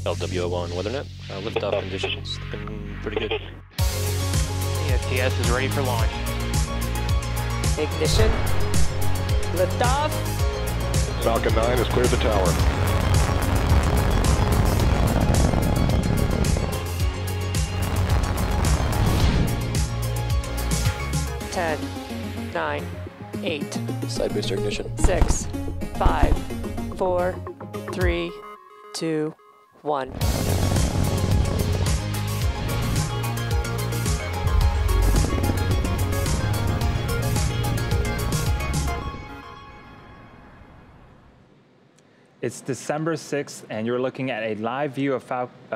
LWO1 WeatherNet. Liftoff conditions looking pretty good. The STS is ready for launch. Ignition. Liftoff. Falcon 9 has cleared the tower. Ten, 9, 8, Side booster ignition. 6, 5, 4, 3, 2, 1. It's December 6th, and you're looking at a live view of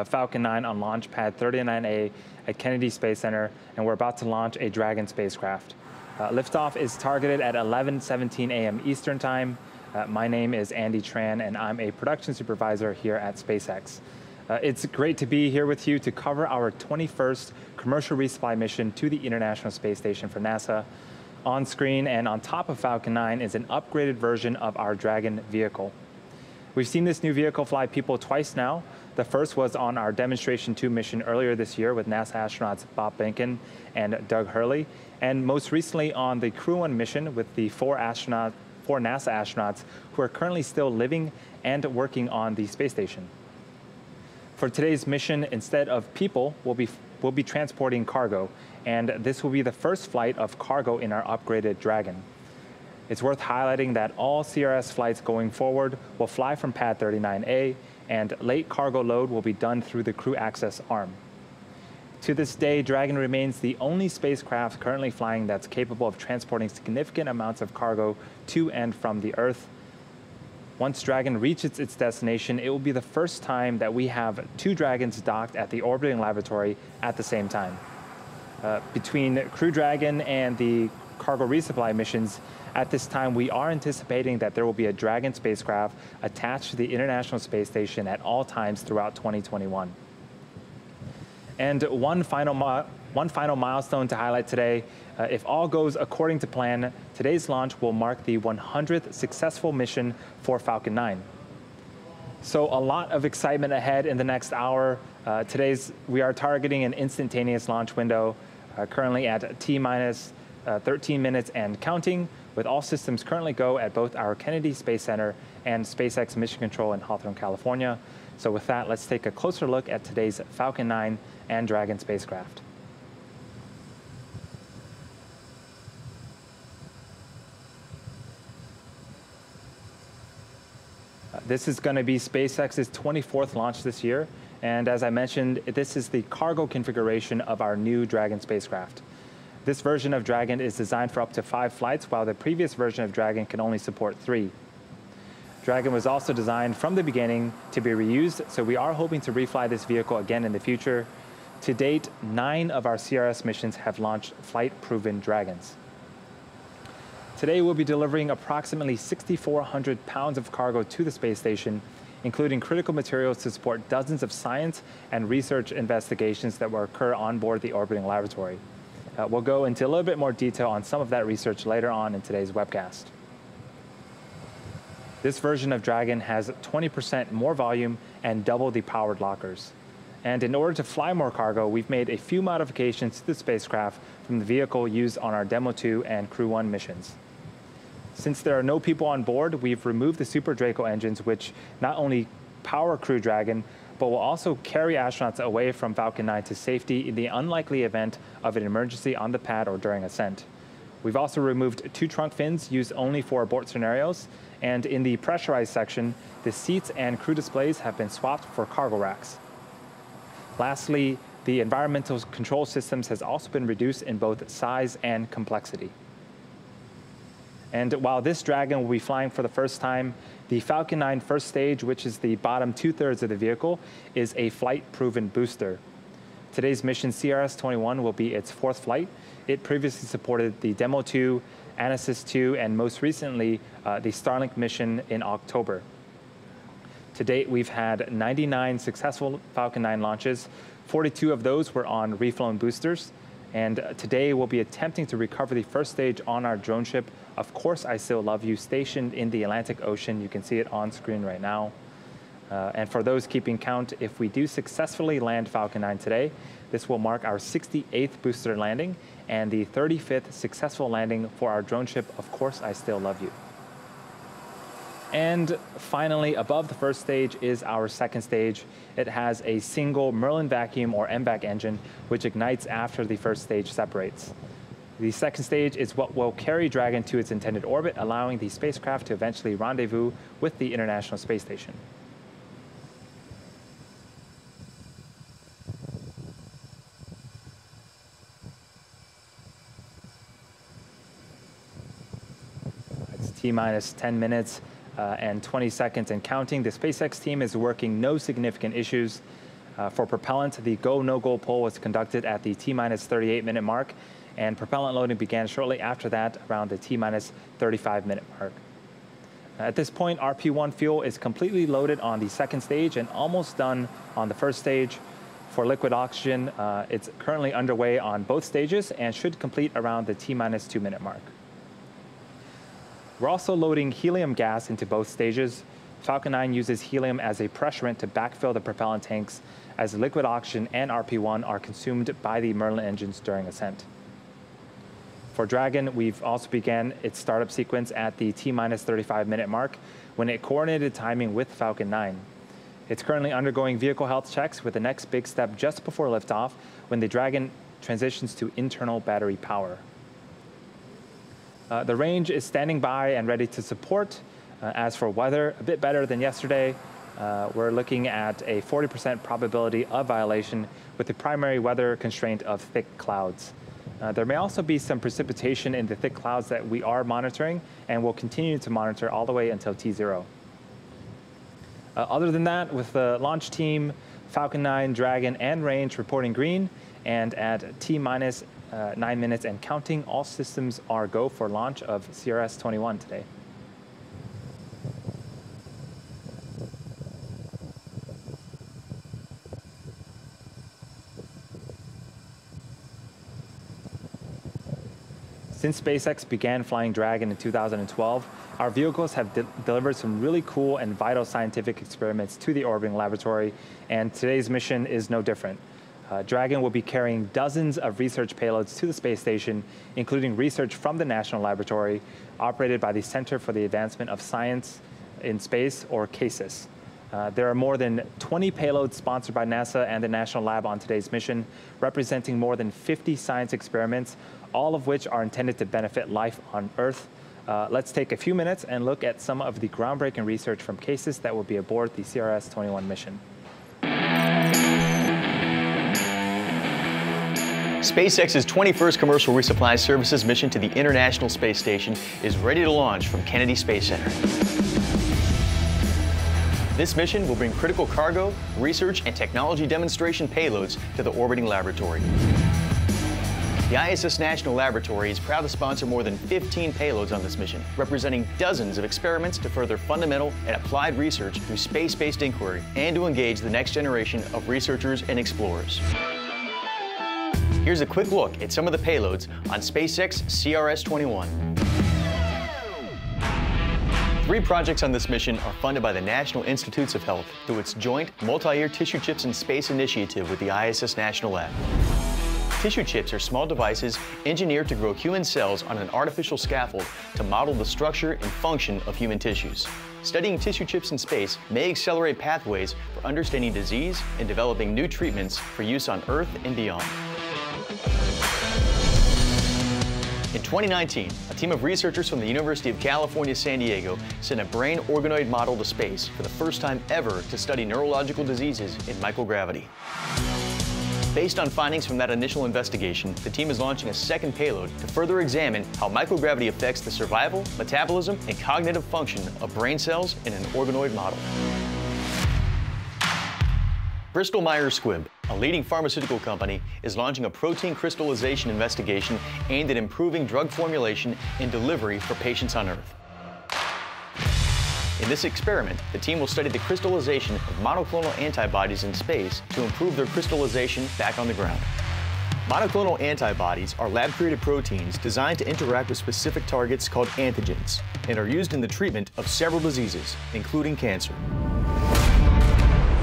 Falcon 9 on launch pad 39A at Kennedy Space Center, and we're about to launch a Dragon spacecraft. Liftoff is targeted at 11:17 a.m. Eastern Time. My name is Andy Tran, and I'm a production supervisor here at SpaceX. It's great to be here with you to cover our 21st commercial resupply mission to the International Space Station for NASA. On screen and on top of Falcon 9 is an upgraded version of our Dragon vehicle. We've seen this new vehicle fly people twice now. The first was on our Demonstration 2 mission earlier this year with NASA astronauts Bob Behnken and Doug Hurley, and most recently on the Crew 1 mission with the four NASA astronauts who are currently still living and working on the space station. For today's mission, instead of people, we'll be transporting cargo, and this will be the first flight of cargo in our upgraded Dragon. It's worth highlighting that all CRS flights going forward will fly from pad 39A, and late cargo load will be done through the crew access arm. To this day, Dragon remains the only spacecraft currently flying that's capable of transporting significant amounts of cargo to and from the Earth. Once Dragon reaches its destination, it will be the first time that we have two Dragons docked at the orbiting laboratory at the same time. Between Crew Dragon and the cargo resupply missions, at this time, we are anticipating that there will be a Dragon spacecraft attached to the International Space Station at all times throughout 2021. And one final milestone to highlight today. If all goes according to plan, today's launch will mark the 100th successful mission for Falcon 9. So a lot of excitement ahead in the next hour. We are targeting an instantaneous launch window, currently at T-minus 13 minutes and counting, with all systems currently go at both our Kennedy Space Center and SpaceX Mission Control in Hawthorne, California. So with that, let's take a closer look at today's Falcon 9 and Dragon spacecraft. This is going to be SpaceX's 24th launch this year, and as I mentioned, this is the cargo configuration of our new Dragon spacecraft. This version of Dragon is designed for up to 5 flights, while the previous version of Dragon can only support 3. Dragon was also designed from the beginning to be reused, so we are hoping to refly this vehicle again in the future. To date, 9 of our CRS missions have launched flight-proven Dragons. Today, we'll be delivering approximately 6,400 pounds of cargo to the space station, including critical materials to support dozens of science and research investigations that will occur on board the orbiting laboratory. We'll go into a little bit more detail on some of that research later on in today's webcast. This version of Dragon has 20% more volume and double the powered lockers. And in order to fly more cargo, we've made a few modifications to the spacecraft from the vehicle used on our Demo 2 and Crew 1 missions. Since there are no people on board, we've removed the Super Draco engines, which not only power Crew Dragon, but will also carry astronauts away from Falcon 9 to safety in the unlikely event of an emergency on the pad or during ascent. We've also removed 2 trunk fins used only for abort scenarios, and in the pressurized section, the seats and crew displays have been swapped for cargo racks. Lastly, the environmental control systems has also been reduced in both size and complexity. And while this Dragon will be flying for the first time, the Falcon 9 first stage, which is the bottom 2/3 of the vehicle, is a flight-proven booster. Today's mission, CRS-21, will be its 4th flight. It previously supported the Demo 2, Anasis 2, and most recently, the Starlink mission in October. To date, we've had 99 successful Falcon 9 launches. 42 of those were on reflown boosters. And today, we'll be attempting to recover the first stage on our drone ship, Of Course I Still Love You, stationed in the Atlantic Ocean. You can see it on screen right now. And for those keeping count, if we do successfully land Falcon 9 today, this will mark our 68th booster landing and the 35th successful landing for our drone ship, Of Course I Still Love You. And finally, above the first stage is our second stage. It has a single Merlin vacuum or MVAC engine, which ignites after the first stage separates. The second stage is what will carry Dragon to its intended orbit, allowing the spacecraft to eventually rendezvous with the International Space Station. It's T-minus 10 minutes and 20 seconds and counting. The SpaceX team is working no significant issues. For propellant, the go, no-go poll was conducted at the T-minus 38-minute mark, and propellant loading began shortly after that, around the T-minus 35-minute mark. At this point, RP-1 fuel is completely loaded on the second stage and almost done on the first stage. For liquid oxygen, it's currently underway on both stages and should complete around the T-minus 2-minute mark. We're also loading helium gas into both stages. Falcon 9 uses helium as a pressurant to backfill the propellant tanks, as liquid oxygen and RP-1 are consumed by the Merlin engines during ascent. For Dragon, we've also began its startup sequence at the T-minus 35-minute mark when it coordinated timing with Falcon 9. It's currently undergoing vehicle health checks with the next big step just before liftoff, when the Dragon transitions to internal battery power. The range is standing by and ready to support. As for weather, a bit better than yesterday. We're looking at a 40% probability of violation with the primary weather constraint of thick clouds. There may also be some precipitation in the thick clouds that we are monitoring and will continue to monitor all the way until T0. Other than that, with the launch team, Falcon 9, Dragon, and range reporting green, and at T-minus 9 minutes and counting, all systems are go for launch of CRS-21 today. Since SpaceX began flying Dragon in 2012, our vehicles have delivered some really cool and vital scientific experiments to the orbiting laboratory, and today's mission is no different. Dragon will be carrying dozens of research payloads to the space station, including research from the National Laboratory, operated by the Center for the Advancement of Science in Space, or CASIS. There are more than 20 payloads sponsored by NASA and the National Lab on today's mission, representing more than 50 science experiments, all of which are intended to benefit life on Earth. Let's take a few minutes and look at some of the groundbreaking research from CASIS that will be aboard the CRS-21 mission. SpaceX's 21st Commercial Resupply Services mission to the International Space Station is ready to launch from Kennedy Space Center. This mission will bring critical cargo, research, and technology demonstration payloads to the orbiting laboratory. The ISS National Laboratory is proud to sponsor more than 15 payloads on this mission, representing dozens of experiments to further fundamental and applied research through space-based inquiry and to engage the next generation of researchers and explorers. Here's a quick look at some of the payloads on SpaceX CRS-21. 3 projects on this mission are funded by the National Institutes of Health through its joint multi-year Tissue Chips in Space initiative with the ISS National Lab. Tissue chips are small devices engineered to grow human cells on an artificial scaffold to model the structure and function of human tissues. Studying tissue chips in space may accelerate pathways for understanding disease and developing new treatments for use on Earth and beyond. In 2019, a team of researchers from the University of California, San Diego sent a brain organoid model to space for the first time ever to study neurological diseases in microgravity. Based on findings from that initial investigation, the team is launching a second payload to further examine how microgravity affects the survival, metabolism, and cognitive function of brain cells in an organoid model. Bristol Myers Squibb, a leading pharmaceutical company, is launching a protein crystallization investigation aimed at improving drug formulation and delivery for patients on Earth. In this experiment, the team will study the crystallization of monoclonal antibodies in space to improve their crystallization back on the ground. Monoclonal antibodies are lab-created proteins designed to interact with specific targets called antigens and are used in the treatment of several diseases, including cancer.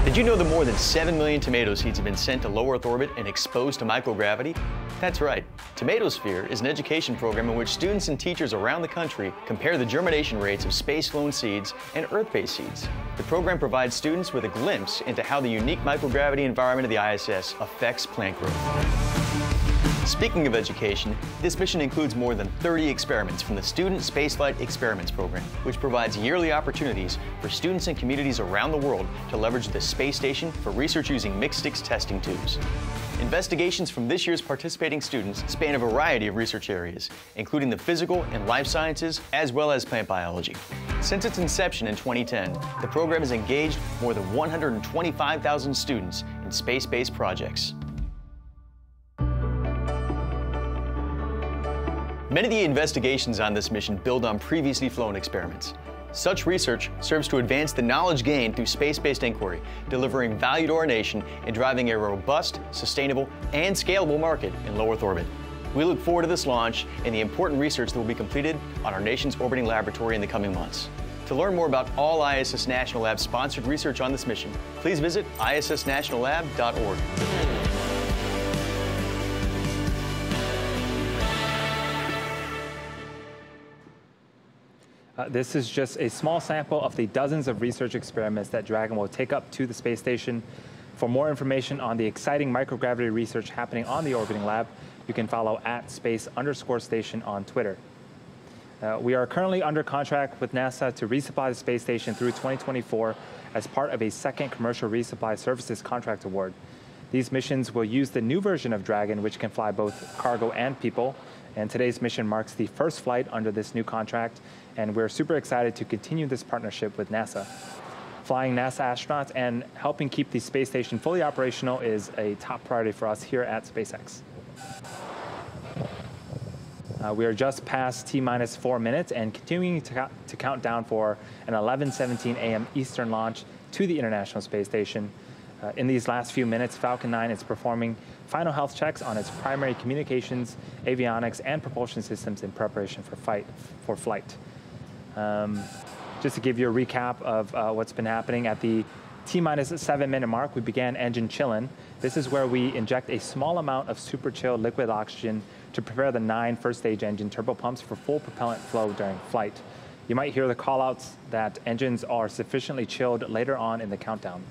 Did you know that more than 7 million tomato seeds have been sent to low Earth orbit and exposed to microgravity? That's right. Tomatosphere is an education program in which students and teachers around the country compare the germination rates of space-flown seeds and Earth-based seeds. The program provides students with a glimpse into how the unique microgravity environment of the ISS affects plant growth. Speaking of education, this mission includes more than 30 experiments from the Student Spaceflight Experiments Program, which provides yearly opportunities for students and communities around the world to leverage the space station for research using mixed-stick testing tubes. Investigations from this year's participating students span a variety of research areas, including the physical and life sciences, as well as plant biology. Since its inception in 2010, the program has engaged more than 125,000 students in space-based projects. Many of the investigations on this mission build on previously flown experiments. Such research serves to advance the knowledge gained through space-based inquiry, delivering value to our nation and driving a robust, sustainable, and scalable market in low Earth orbit. We look forward to this launch and the important research that will be completed on our nation's orbiting laboratory in the coming months. To learn more about all ISS National Lab sponsored research on this mission, please visit issnationallab.org. This is just a small sample of the dozens of research experiments that Dragon will take up to the space station. For more information on the exciting microgravity research happening on the orbiting lab, you can follow @space_station on Twitter. We are currently under contract with NASA to resupply the space station through 2024 as part of a second Commercial Resupply Services contract award. These missions will use the new version of Dragon, which can fly both cargo and people. And today's mission marks the first flight under this new contract, and we're super excited to continue this partnership with NASA. Flying NASA astronauts and helping keep the space station fully operational is a top priority for us here at SpaceX. We are just past T-minus 4 minutes and continuing to count down for an 11:17 a.m. Eastern launch to the International Space Station. In these last few minutes, Falcon 9 is performing final health checks on its primary communications, avionics, and propulsion systems in preparation for flight. Just to give you a recap of what's been happening, at the T-minus 7-minute mark, we began engine chillin'. This is where we inject a small amount of super chilled liquid oxygen to prepare the 9 first-stage engine turbopumps for full propellant flow during flight. You might hear the callouts that engines are sufficiently chilled later on in the countdown.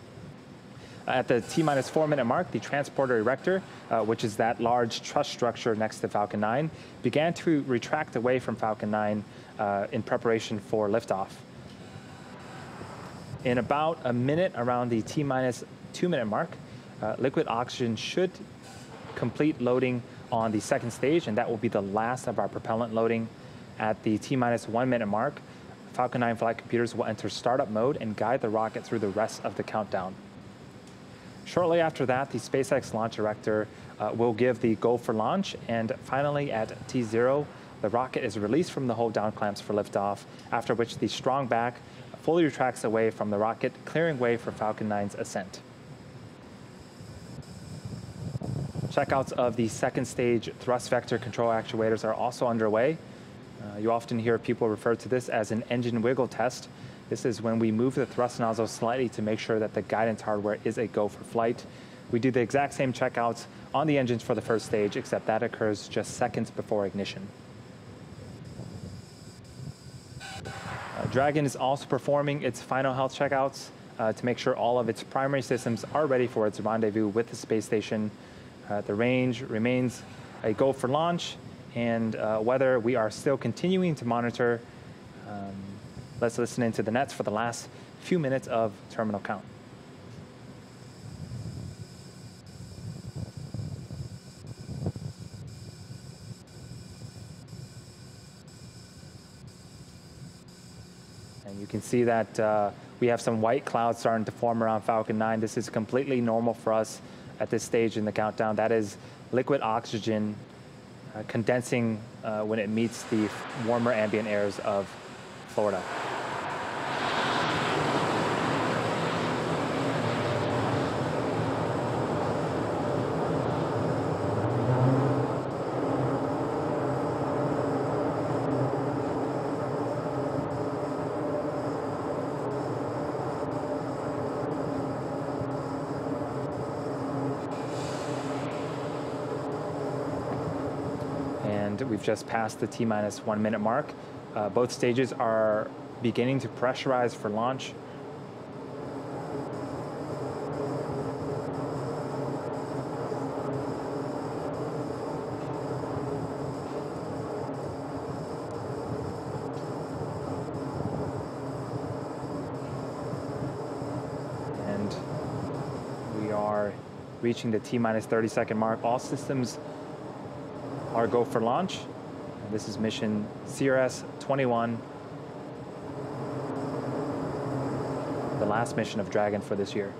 At the T-minus 4-minute mark, the transporter erector, which is that large truss structure next to Falcon 9, began to retract away from Falcon 9 in preparation for liftoff. In about a minute around the T-minus 2-minute mark, liquid oxygen should complete loading on the second stage, and that will be the last of our propellant loading. At the T-minus 1-minute mark, Falcon 9 flight computers will enter startup mode and guide the rocket through the rest of the countdown. Shortly after that, the SpaceX launch director will give the go for launch, and finally at T0, the rocket is released from the hold down clamps for liftoff, after which the strong back fully retracts away from the rocket, clearing way for Falcon 9's ascent. Checkouts of the second stage thrust vector control actuators are also underway. You often hear people refer to this as an engine wiggle test. This is when we move the thrust nozzle slightly to make sure that the guidance hardware is a go for flight. We do the exact same checkouts on the engines for the first stage, except that occurs just seconds before ignition. Dragon is also performing its final health checkouts to make sure all of its primary systems are ready for its rendezvous with the space station. The range remains a go for launch, and whether we are still continuing to monitor. Let's listen into the nets for the last few minutes of terminal count. And you can see that we have some white clouds starting to form around Falcon 9. This is completely normal for us at this stage in the countdown. That is liquid oxygen condensing when it meets the warmer ambient airs of Florida. And we've just passed the T-minus 1 minute mark. Both stages are beginning to pressurize for launch. And we are reaching the T-minus 30-second mark. All systems are go for launch. And this is mission CRS-21, the last mission of Dragon for this year.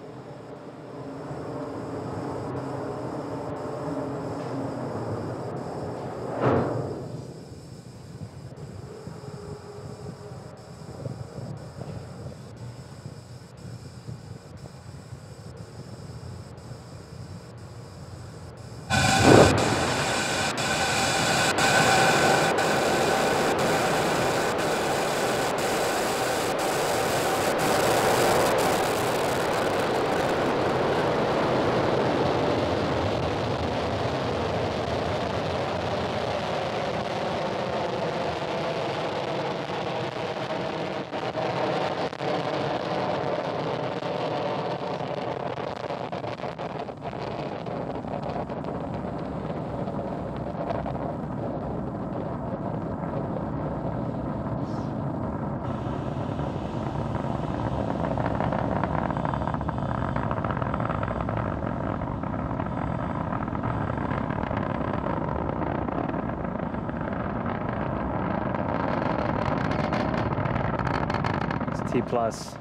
T plus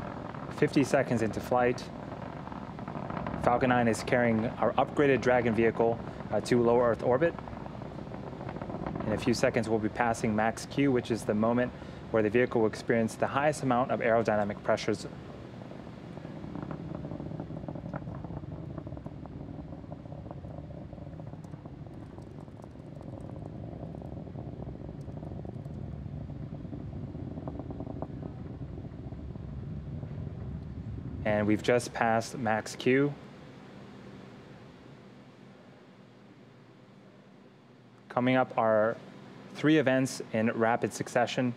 50 seconds into flight. Falcon 9 is carrying our upgraded Dragon vehicle to low Earth orbit. In a few seconds, we'll be passing max Q, which is the moment where the vehicle will experience the highest amount of aerodynamic pressures. And we've just passed max Q. Coming up are 3 events in rapid succession.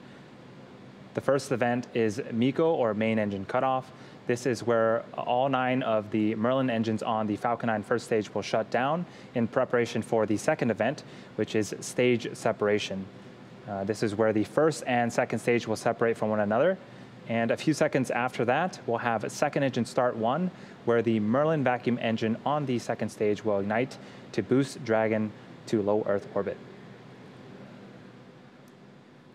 The first event is MECO, or main engine cutoff. This is where all 9 of the Merlin engines on the Falcon 9 first stage will shut down in preparation for the second event, which is stage separation. This is where the first and second stage will separate from one another. And a few seconds after that, we'll have a second engine start 1, where the Merlin vacuum engine on the second stage will ignite to boost Dragon to low Earth orbit.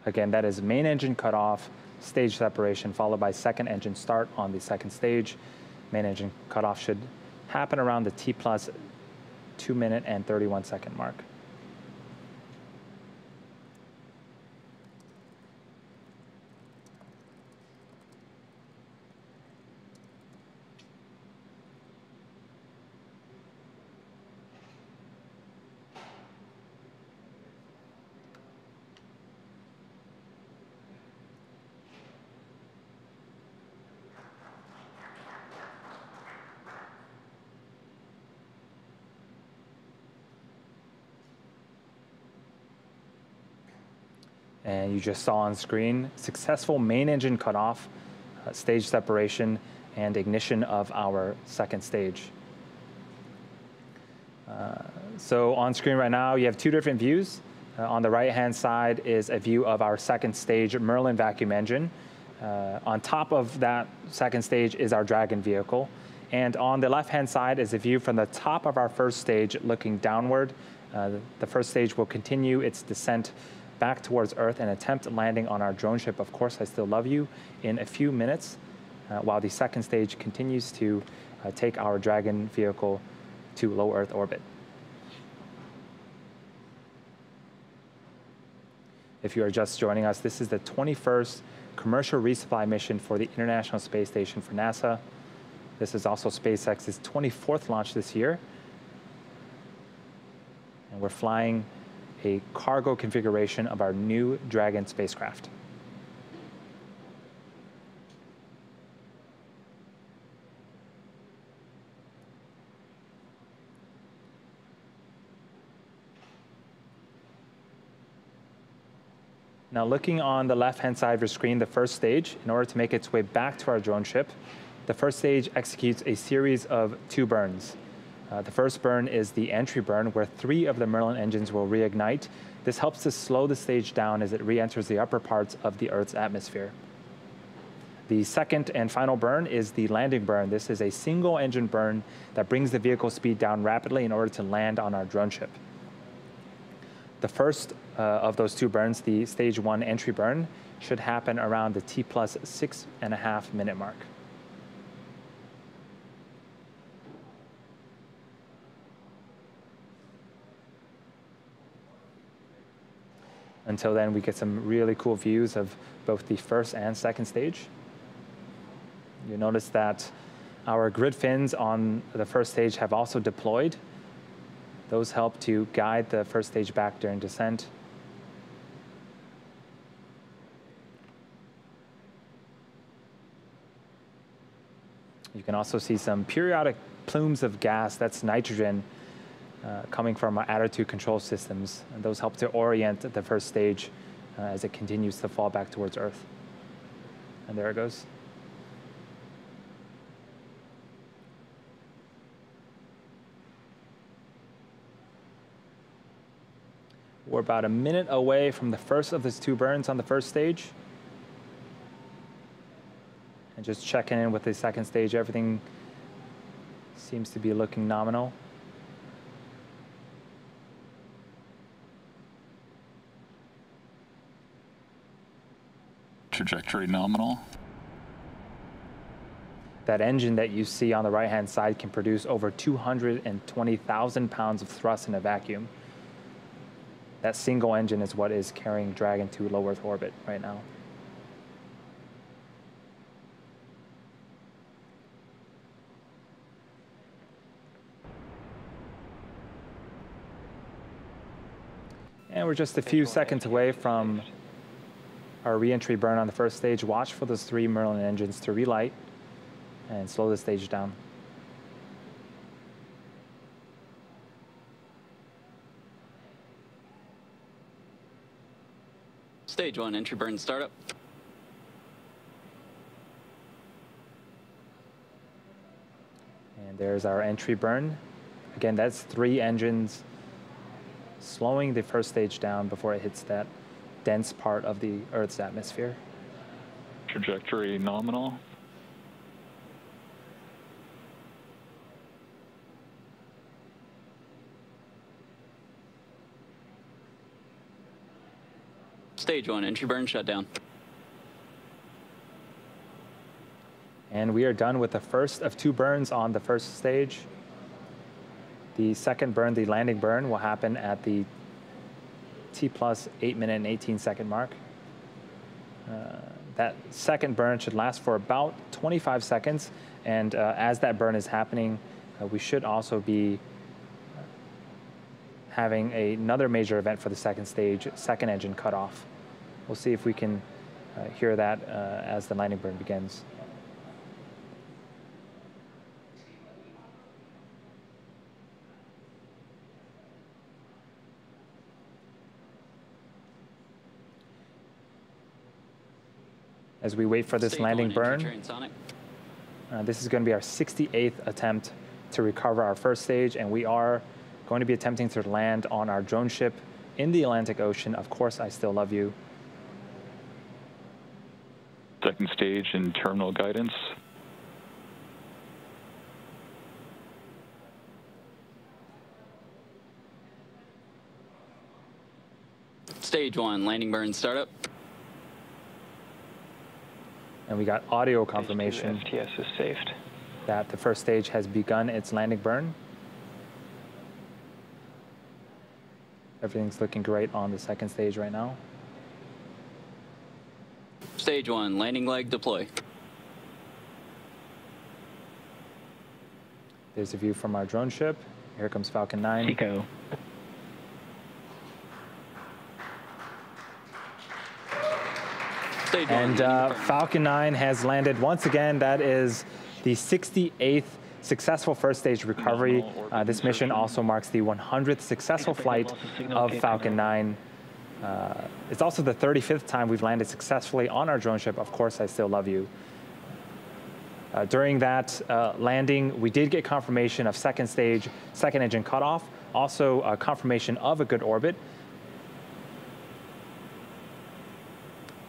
Again, that is main engine cutoff, stage separation, followed by second engine start on the second stage. Main engine cutoff should happen around the T plus 2 minute and 31 second mark. And you just saw on screen, successful main engine cutoff, stage separation, and ignition of our second stage. So on screen right now, you have 2 different views. On the right-hand side is a view of our second stage Merlin vacuum engine. On top of that second stage is our Dragon vehicle. And on the left-hand side is a view from the top of our first stage looking downward. The first stage will continue its descent back towards Earth and attempt landing on our drone ship, Of Course I Still Love You, in a few minutes, while the second stage continues to take our Dragon vehicle to low Earth orbit. If you are just joining us, this is the 21st commercial resupply mission for the International Space Station for NASA. This is also SpaceX's 24th launch this year. And we're flying a cargo configuration of our new Dragon spacecraft. Now looking on the left-hand side of your screen, the first stage, in order to make its way back to our drone ship, the first stage executes a series of 2 burns. The first burn is the entry burn, where 3 of the Merlin engines will reignite. This helps to slow the stage down as it re-enters the upper parts of the Earth's atmosphere. The second and final burn is the landing burn. This is a single engine burn that brings the vehicle speed down rapidly in order to land on our drone ship. The first of those 2 burns, the stage 1 entry burn, should happen around the T plus 6.5 minute mark. Until then, we get some really cool views of both the first and second stage. You notice that our grid fins on the first stage have also deployed. Those help to guide the first stage back during descent. You can also see some periodic plumes of gas, that's nitrogen, coming from our attitude control systems. And those help to orient the first stage as it continues to fall back towards Earth. And there it goes. We're about a minute away from the first of these 2 burns on the first stage. And just checking in with the second stage, everything seems to be looking nominal. Trajectory nominal. That engine that you see on the right-hand side can produce over 220,000 pounds of thrust in a vacuum. That single engine is what is carrying Dragon to low Earth orbit right now. And we're just a few seconds away from our re-entry burn on the first stage. Watch for those 3 Merlin engines to relight and slow the stage down. Stage 1, entry burn startup. And there's our entry burn. Again, that's 3 engines slowing the first stage down before it hits that dense part of the Earth's atmosphere. Trajectory nominal. Stage 1, entry burn shutdown. And we are done with the first of 2 burns on the first stage. The second burn, the landing burn, will happen at the T plus 8 minute and 18 second mark. That second burn should last for about 25 seconds. And as that burn is happening, we should also be having another major event for the second stage, second engine cutoff. We'll see if we can hear that as the landing burn begins. As we wait for this landing burn, this is going to be our 68th attempt to recover our first stage, and we are going to be attempting to land on our drone ship in the Atlantic Ocean. Of course, I still love you. Second stage and terminal guidance. Stage 1, landing burn startup. And we got audio confirmation STS is saved. that the first stage has begun its landing burn. Everything's looking great on the second stage right now. Stage 1, landing leg deploy. There's a view from our drone ship. Here comes Falcon 9. Eco. And Falcon 9 has landed once again. That is the 68th successful first stage recovery. This mission also marks the 100th successful flight of Falcon 9. It's also the 35th time we've landed successfully on our drone ship, Of Course I Still Love You. During that landing, we did get confirmation of second stage, second engine cutoff, also confirmation of a good orbit.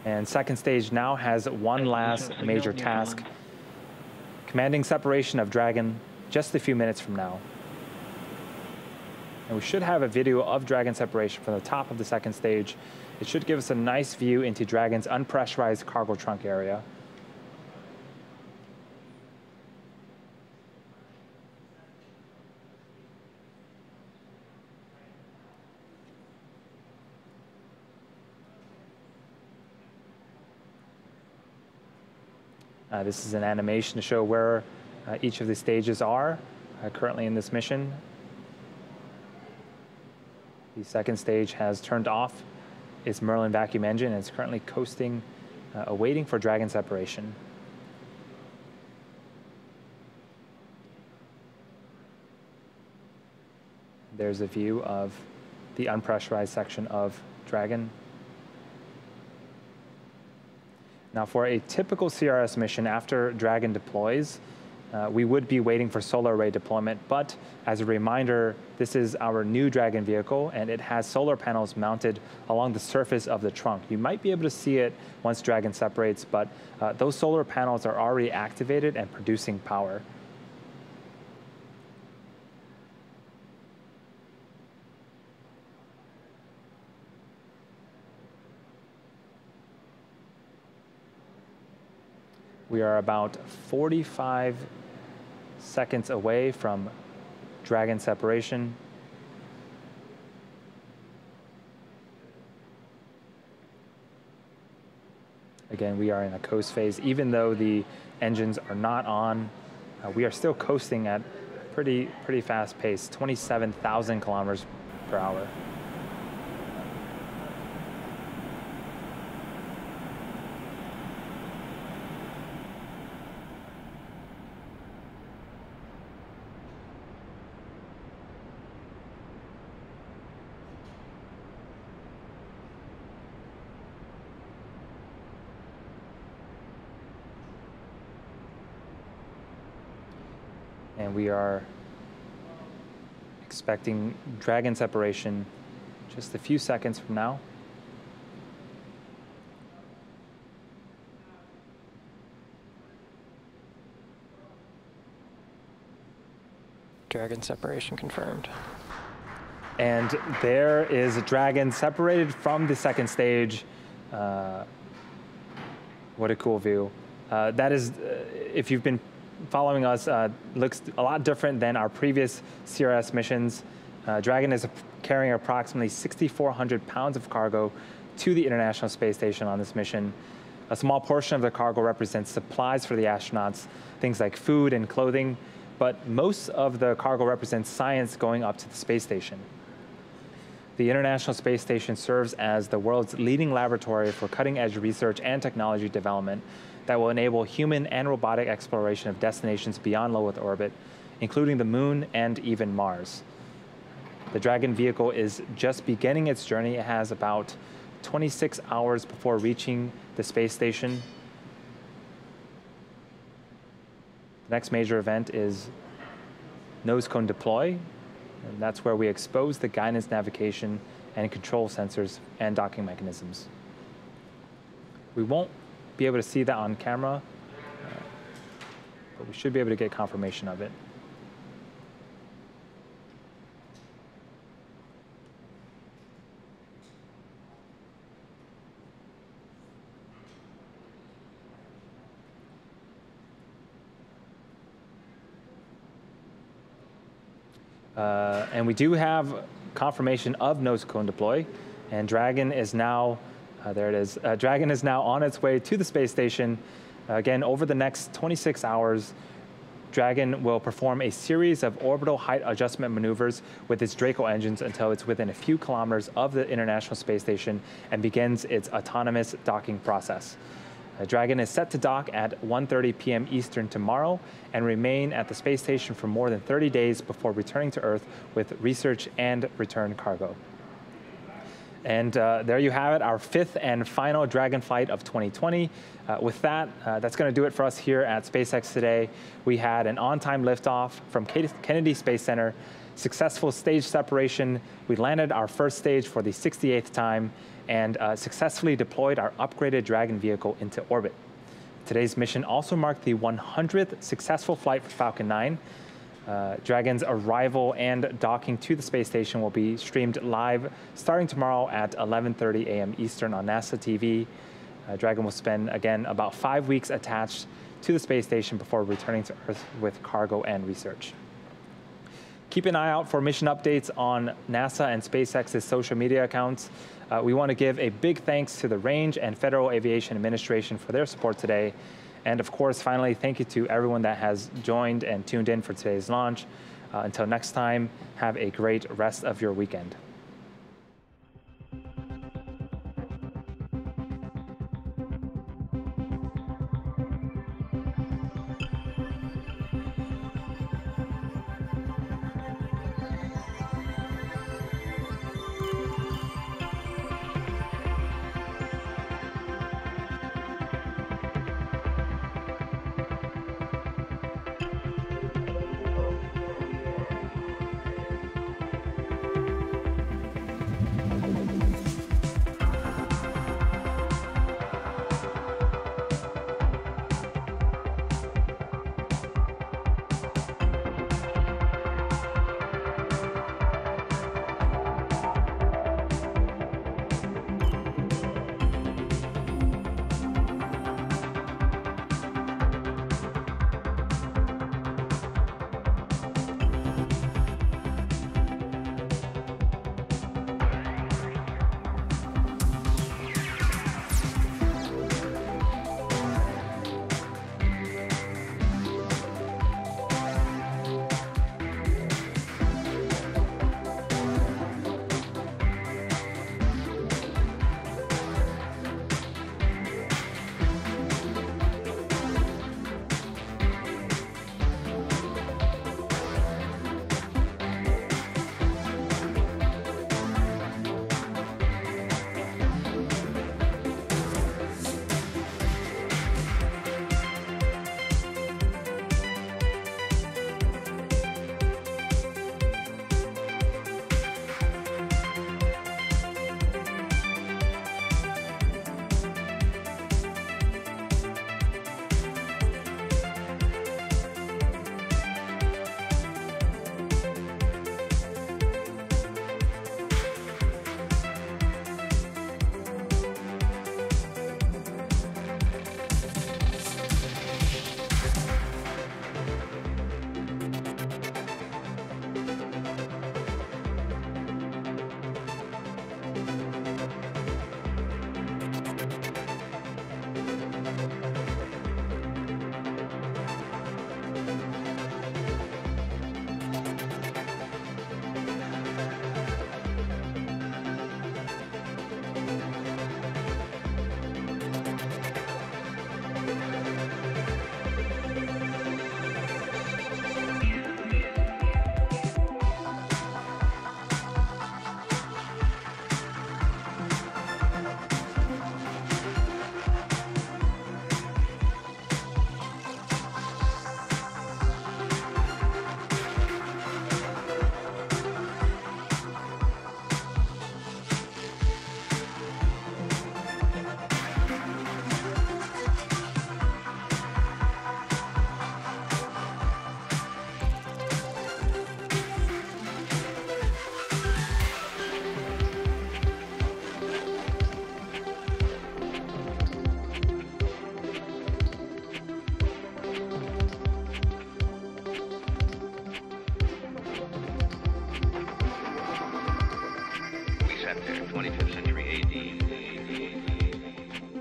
And second stage now has one last major task, commanding separation of Dragon just a few minutes from now. And we should have a video of Dragon separation from the top of the second stage. It should give us a nice view into Dragon's unpressurized cargo trunk area. This is an animation to show where each of the stages are currently in this mission. The second stage has turned off its Merlin vacuum engine and is currently coasting, awaiting for Dragon separation. There's a view of the unpressurized section of Dragon. Now, for a typical CRS mission, after Dragon deploys, we would be waiting for solar array deployment, but as a reminder, this is our new Dragon vehicle, and it has solar panels mounted along the surface of the trunk. You might be able to see it once Dragon separates, but those solar panels are already activated and producing power. We are about 45 seconds away from Dragon separation. Again, we are in a coast phase. Even though the engines are not on, we are still coasting at pretty fast pace, 27,000 kilometers per hour. And we are expecting Dragon separation just a few seconds from now. Dragon separation confirmed. And there is Dragon separated from the second stage. What a cool view. That is, if you've been following us, looks a lot different than our previous CRS missions. Dragon is carrying approximately 6,400 pounds of cargo to the International Space Station on this mission. A small portion of the cargo represents supplies for the astronauts, things like food and clothing, but most of the cargo represents science going up to the space station. The International Space Station serves as the world's leading laboratory for cutting-edge research and technology development that will enable human and robotic exploration of destinations beyond low Earth orbit, including the Moon and even Mars. The Dragon vehicle is just beginning its journey. It has about 26 hours before reaching the space station. The next major event is nose cone deploy, and that's where we expose the guidance, navigation, and control sensors and docking mechanisms. We won't be able to see that on camera, but we should be able to get confirmation of it. And we do have confirmation of nose cone deploy, and Dragon is now, there it is, Dragon is now on its way to the space station. Again, over the next 26 hours, Dragon will perform a series of orbital height adjustment maneuvers with its Draco engines until it's within a few kilometers of the International Space Station and begins its autonomous docking process. Dragon is set to dock at 1:30 p.m. Eastern tomorrow and remain at the space station for more than 30 days before returning to Earth with research and return cargo. And there you have it, our 5th and final Dragon flight of 2020. With that, that's going to do it for us here at SpaceX today. We had an on-time liftoff from Kennedy Space Center, successful stage separation. We landed our first stage for the 68th time and successfully deployed our upgraded Dragon vehicle into orbit. Today's mission also marked the 100th successful flight for Falcon 9. Dragon's arrival and docking to the space station will be streamed live starting tomorrow at 11:30 a.m. Eastern on NASA TV. Dragon will spend, again, about 5 weeks attached to the space station before returning to Earth with cargo and research. Keep an eye out for mission updates on NASA and SpaceX's social media accounts. We want to give a big thanks to the Range and Federal Aviation Administration for their support today. And of course, finally, thank you to everyone that has joined and tuned in for today's launch. Until next time, have a great rest of your weekend. sat there, 25th century AD.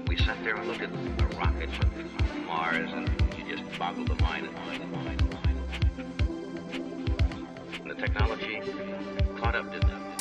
We sat there and looked at a rocket from Mars, and you just boggled the mind. And the technology caught up, didn't it?